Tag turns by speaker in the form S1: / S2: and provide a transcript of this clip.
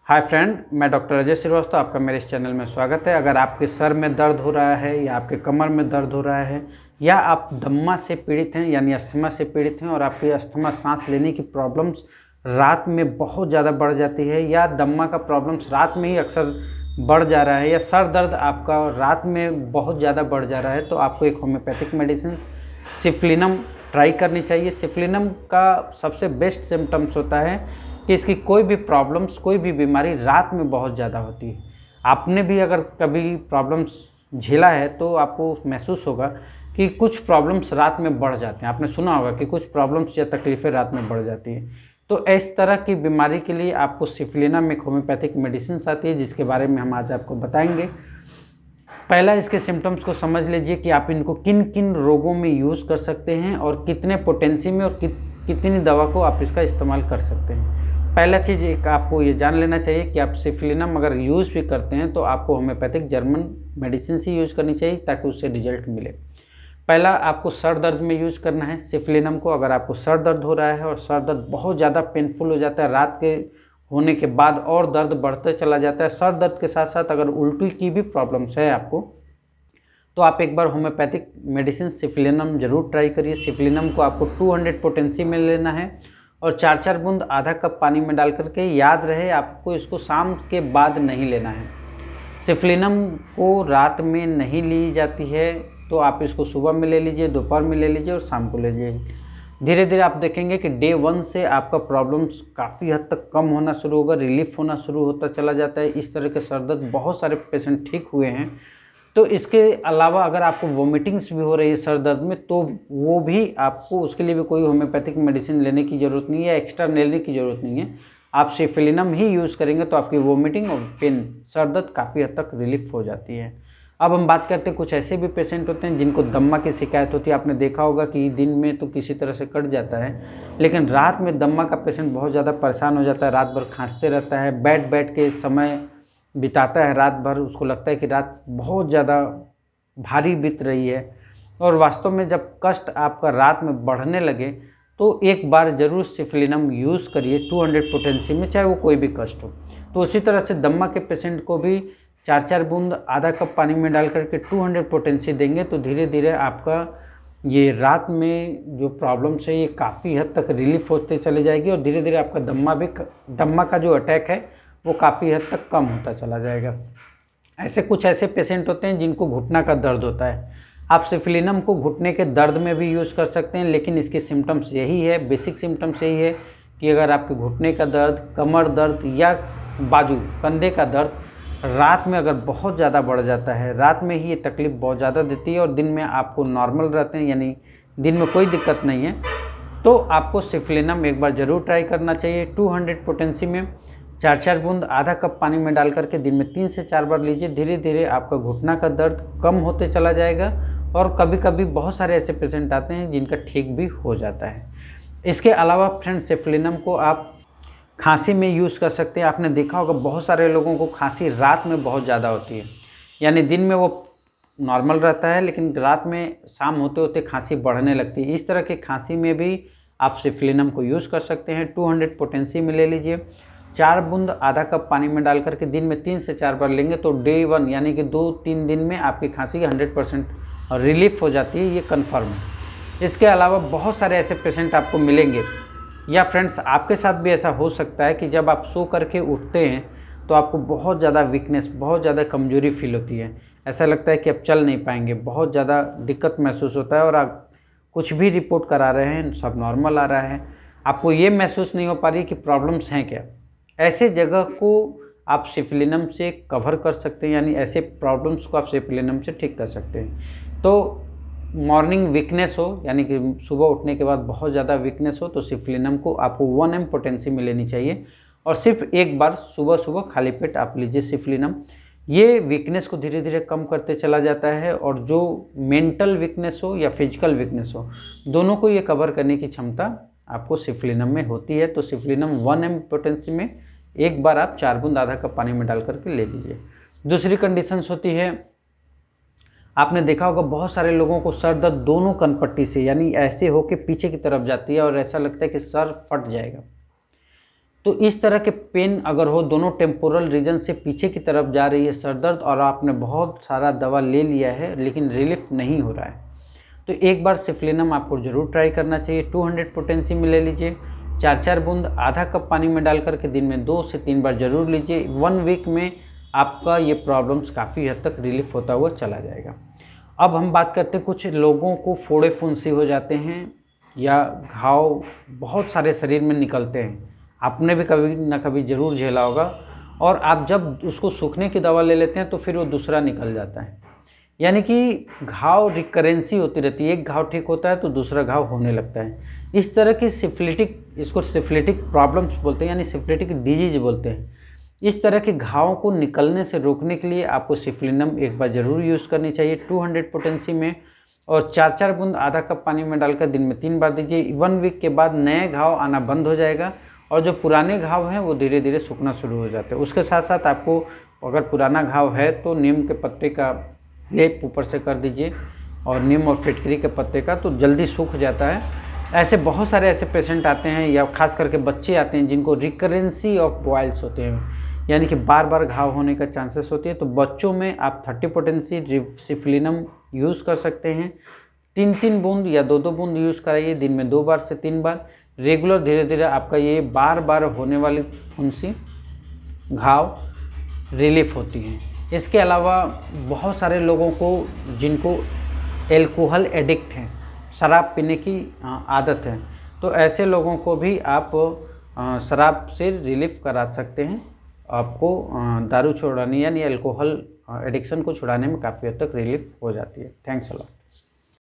S1: Hi friend, मैं doctor Ajay Srivastava, आपका मेरे इस चैनल में स्वागत है। अगर आपके सर में दर्द हो रहा है या आपके कमर में दर्द हो रहा है या आप दम्मा से पीड़ित हैं यानी अस्थमा से पीड़ित हैं और आपकी अस्थमा सांस लेने की प्रॉब्लम्स रात में बहुत ज़्यादा बढ़ जाती है या दम्मा का प्रॉब्लम्स रात में ही अक्सर बढ़ जा रहा है या सर दर्द आपका रात में बहुत ज़्यादा बढ़ जा रहा है, तो आपको एक होम्योपैथिक मेडिसिन सिफलिनम ट्राई करनी चाहिए। सिफलिनम का सबसे बेस्ट सिम्टम्स होता है कि इसकी कोई भी प्रॉब्लम्स, कोई भी बीमारी रात में बहुत ज़्यादा होती है। आपने भी अगर कभी प्रॉब्लम्स झेला है तो आपको महसूस होगा कि कुछ प्रॉब्लम्स रात में बढ़ जाते हैं। आपने सुना होगा कि कुछ प्रॉब्लम्स या तकलीफ़ें रात में बढ़ जाती है। तो इस तरह की बीमारी के लिए आपको सिफलिनम एक होम्योपैथिक मेडिसिन आती है, जिसके बारे में हम आज आपको बताएंगे। पहला इसके सिम्टम्स को समझ लीजिए कि आप इनको किन किन रोगों में यूज़ कर सकते हैं और कितने पोटेंसी में और कितनी दवा को आप इसका इस्तेमाल कर सकते हैं। पहला चीज़ एक आपको ये जान लेना चाहिए कि आप सिफलिनम अगर यूज़ भी करते हैं तो आपको होम्योपैथिक जर्मन मेडिसिन ही यूज़ करनी चाहिए ताकि उससे रिजल्ट मिले। पहला आपको सर दर्द में यूज़ करना है सिफलिनम को। अगर आपको सर दर्द हो रहा है और सर दर्द बहुत ज़्यादा पेनफुल हो जाता है, रात के होने के बाद और दर्द बढ़ते चला जाता है, सर दर्द के साथ साथ अगर उल्टी की भी प्रॉब्लम्स है आपको, तो आप एक बार होम्योपैथिक मेडिसिन सिफलिनम ज़रूर ट्राई करिए। सिफलिनम को आपको 200 पोटेंसी में लेना है और 4-4 बूंद आधा कप पानी में डाल करके, याद रहे आपको इसको शाम के बाद नहीं लेना है। सिफलिनम को रात में नहीं ली जाती है, तो आप इसको सुबह में ले लीजिए, दोपहर में ले लीजिए और शाम को ले लीजिए। धीरे धीरे आप देखेंगे कि डे 1 से आपका प्रॉब्लम्स काफ़ी हद तक कम होना शुरू होगा, रिलीफ होना शुरू होता चला जाता है। इस तरह के सर दर्द बहुत सारे पेशेंट ठीक हुए हैं। तो इसके अलावा अगर आपको वोमिटिंग्स भी हो रही है सर दर्द में, तो वो भी आपको, उसके लिए भी कोई होम्योपैथिक मेडिसिन लेने की ज़रूरत नहीं है, एक्स्ट्रा लेने की ज़रूरत नहीं है। आप सिफलिनम ही यूज़ करेंगे तो आपकी वोमिटिंग और पेन, सर दर्द काफ़ी हद तक रिलीफ हो जाती है। अब हम बात करते हैं, कुछ ऐसे भी पेशेंट होते हैं जिनको दम्मा की शिकायत होती है। आपने देखा होगा कि दिन में तो किसी तरह से कट जाता है, लेकिन रात में दम्मा का पेशेंट बहुत ज़्यादा परेशान हो जाता है, रात भर खांसते रहता है, बैठ के समय बिताता है रात भर, उसको लगता है कि रात बहुत ज़्यादा भारी बीत रही है। और वास्तव में जब कष्ट आपका रात में बढ़ने लगे तो एक बार ज़रूर सिफलिनम यूज़ करिए 200 पोटेंसी में, चाहे वो कोई भी कष्ट हो। तो उसी तरह से दम्मा के पेशेंट को भी 4-4 बूंद आधा कप पानी में डाल करके 200 पोटेंसी देंगे तो धीरे धीरे आपका ये रात में जो प्रॉब्लम्स है ये काफ़ी हद तक रिलीफ होते चले जाएगी और धीरे धीरे आपका दम्मा का जो अटैक है वो काफ़ी हद तक कम होता चला जाएगा। कुछ ऐसे पेशेंट होते हैं जिनको घुटना का दर्द होता है। आप सिफलिनम को घुटने के दर्द में भी यूज़ कर सकते हैं, लेकिन इसके सिम्टम्स यही है, बेसिक सिम्टम्स यही है कि अगर आपके घुटने का दर्द, कमर दर्द या बाजू, कंधे का दर्द रात में अगर बहुत ज़्यादा बढ़ जाता है, रात में ही ये तकलीफ़ बहुत ज़्यादा देती है और दिन में आपको नॉर्मल रहते हैं, यानी दिन में कोई दिक्कत नहीं है, तो आपको सिफलिनम एक बार ज़रूर ट्राई करना चाहिए। 200 पोटेंसी में 4-4 बूंद आधा कप पानी में डाल करके दिन में 3 से 4 बार लीजिए। धीरे धीरे आपका घुटना का दर्द कम होते चला जाएगा और कभी कभी बहुत सारे ऐसे पेशेंट आते हैं जिनका ठीक भी हो जाता है। इसके अलावा फ्रेंड, सिफलिनम को आप खांसी में यूज़ कर सकते हैं। आपने देखा होगा बहुत सारे लोगों को खांसी रात में बहुत ज़्यादा होती है, यानी दिन में वो नॉर्मल रहता है लेकिन रात में शाम होते होते खांसी बढ़ने लगती है। इस तरह की खांसी में भी आप सिफलिनम को यूज़ कर सकते हैं। 200 पोटेंसी में ले लीजिए, 4 बूंद आधा कप पानी में डाल करके दिन में 3 से 4 बार लेंगे तो डे 1 यानी कि 2-3 दिन में आपकी खांसी 100% रिलीफ हो जाती है, ये कन्फर्म है। इसके अलावा बहुत सारे ऐसे पेशेंट आपको मिलेंगे, या फ्रेंड्स आपके साथ भी ऐसा हो सकता है कि जब आप सो करके उठते हैं तो आपको बहुत ज़्यादा वीकनेस, बहुत ज़्यादा कमजोरी फील होती है, ऐसा लगता है कि अब चल नहीं पाएंगे, बहुत ज़्यादा दिक्कत महसूस होता है और आप कुछ भी रिपोर्ट करा रहे हैं सब नॉर्मल आ रहा है, आपको ये महसूस नहीं हो पा रही कि प्रॉब्लम्स हैं क्या। ऐसे जगह को आप सिफलिनम से कवर कर सकते हैं, यानी ऐसे प्रॉब्लम्स को आप सिफलिनम से ठीक कर सकते हैं। तो मॉर्निंग वीकनेस हो, यानी कि सुबह उठने के बाद बहुत ज़्यादा वीकनेस हो, तो सिफलिनम को आपको 1 mg पोटेंसी में लेनी चाहिए और सिर्फ एक बार सुबह सुबह खाली पेट आप लीजिए सिफलिनम। ये वीकनेस को धीरे धीरे कम करते चला जाता है और जो मेंटल वीकनेस हो या फिजिकल वीकनेस हो, दोनों को ये कवर करने की क्षमता आपको सिफलिनम में होती है। तो सिफलिनम 1 mg पोटेंसी में एक बार आप 4 बूंद आधा कप पानी में डाल करके ले लीजिए। दूसरी कंडीशंस होती है, आपने देखा होगा बहुत सारे लोगों को सर दर्द दोनों कनपट्टी से, यानी ऐसे होके पीछे की तरफ जाती है और ऐसा लगता है कि सर फट जाएगा। तो इस तरह के पेन अगर हो, दोनों टेम्पोरल रीजन से पीछे की तरफ जा रही है सर दर्द, और आपने बहुत सारा दवा ले लिया है लेकिन रिलीफ नहीं हो रहा है, तो एक बार सिफलिनम आपको ज़रूर ट्राई करना चाहिए। 200 पोटेंसी में ले लीजिए, 4-4 बूंद आधा कप पानी में डाल करके दिन में 2 से 3 बार ज़रूर लीजिए। 1 वीक में आपका ये प्रॉब्लम्स काफ़ी हद तक रिलीफ होता हुआ चला जाएगा। अब हम बात करते हैं, कुछ लोगों को फोड़े फुंसी हो जाते हैं या घाव बहुत सारे शरीर में निकलते हैं, आपने भी कभी ना कभी ज़रूर झेला होगा, और आप जब उसको सूखने की दवा ले लेते हैं तो फिर वो दूसरा निकल जाता है, यानी कि घाव रिकरेंसी होती रहती है, एक घाव ठीक होता है तो दूसरा घाव होने लगता है। इस तरह की सिफिलिटिक, इसको सिफिलिटिक प्रॉब्लम्स बोलते हैं, यानी सिफिलिटिक डिजीज बोलते हैं। इस तरह के घावों को निकलने से रोकने के लिए आपको सिफलिनम एक बार ज़रूर यूज़ करनी चाहिए 200 पोटेंसी में, और 4-4 बूंद आधा कप पानी में डालकर दिन में 3 बार दीजिए। 1 वीक के बाद नए घाव आना बंद हो जाएगा और जो पुराने घाव हैं वो धीरे धीरे सूखना शुरू हो जाते हैं। उसके साथ साथ आपको अगर पुराना घाव है तो नीम के पत्ते का लेप ऊपर से कर दीजिए, और नीम और फिटकरी के पत्ते का, तो जल्दी सूख जाता है। ऐसे बहुत सारे ऐसे पेशेंट आते हैं, या खास करके बच्चे आते हैं जिनको रिकरेंसी ऑफ बॉइल्स होते हैं, यानी कि बार बार घाव होने का चांसेस होती है। तो बच्चों में आप 30 पोटेंसी सिफलिनम यूज़ कर सकते हैं। 3-3 बूंद या 2-2 बूंद यूज़ कराइए दिन में 2 बार से 3 बार, रेगुलर। धीरे धीरे आपका ये बार बार होने वाली फुंसी, घाव रिलीफ होती हैं। इसके अलावा बहुत सारे लोगों को जिनको एल्कोहल एडिक्ट हैं, शराब पीने की आदत है, तो ऐसे लोगों को भी आप शराब से रिलीफ करा सकते हैं। आपको दारू छुड़ाने यानी अल्कोहल एडिक्शन को छुड़ाने में काफ़ी हद तक रिलीफ हो जाती है। Thanks a lot.